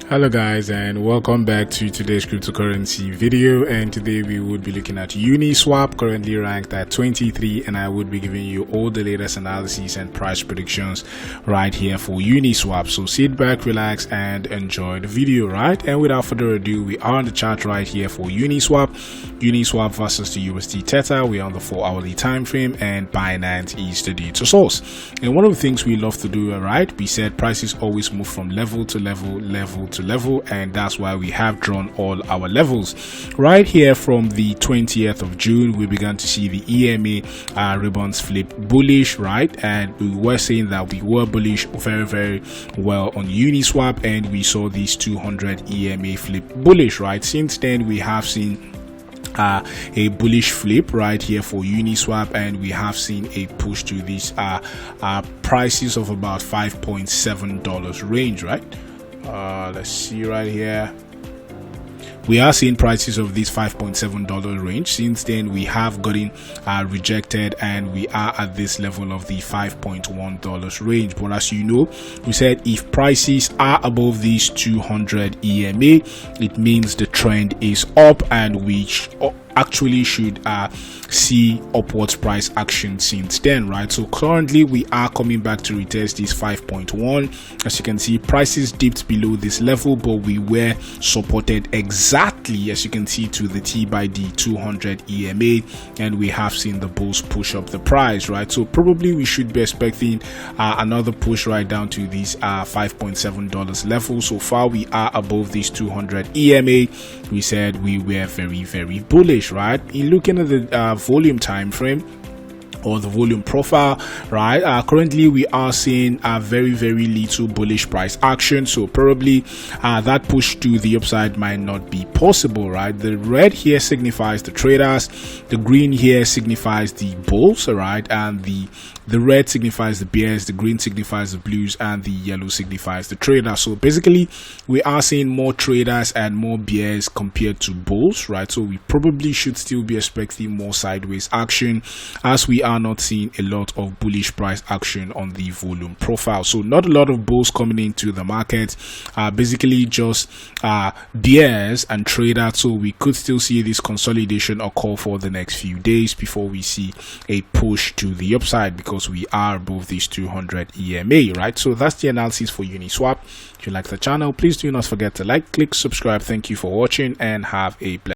Hello guys, and welcome back to today's cryptocurrency video. And today we would be looking at UNISWAP, currently ranked at 23, and I would be giving you all the latest analysis and price predictions right here for UNISWAP. So sit back, relax, and enjoy the video, right? And without further ado, we are on the chart right here for UNISWAP versus the USD Tether. We are on the 4-hourly time frame, and Binance is the data source. And one of the things we love to do, right, we said prices always move from level to level to level, and that's why we have drawn all our levels right here. From the 20th of June, we began to see the EMA ribbons flip bullish, right? And we were saying that we were bullish very well on UNISWAP, and we saw these 200 EMA flip bullish, right? Since then, we have seen a bullish flip right here for UNISWAP, and we have seen a push to these prices of about $5.7 range, right? Let's see right here. We are seeing prices of this $5.7 range. Since then, we have gotten rejected, and we are at this level of the $5.1 range. But as you know, we said if prices are above these 200 EMA, it means the trend is up, and we actually should see upwards price action since then, right? So currently we are coming back to retest this 5.1. As you can see, prices dipped below this level, but we were supported exactly, as you can see, to the T by the 200 EMA, and we have seen the bulls push up the price, right? So probably we should be expecting another push right down to these $5.7 level. So far we are above these 200 EMA. We said we were very bullish, right? In looking at the volume time frame or the volume profile, right, currently we are seeing a very little bullish price action. So probably that push to the upside might not be possible, right? The red here signifies the traders, the green here signifies the bulls, right, and the red signifies the bears, the green signifies the blues, and the yellow signifies the traders. So basically we are seeing more traders and more bears compared to bulls, right? So we probably should still be expecting more sideways action, as we are not seeing a lot of bullish price action on the volume profile. So not a lot of bulls coming into the market, basically just bears and traders. So we could still see this consolidation occur for the next few days before we see a push to the upside, because we are above these 200 EMA, right? So that's the analysis for UNISWAP. If you like the channel, please do not forget to like, click subscribe. Thank you for watching, and have a blessed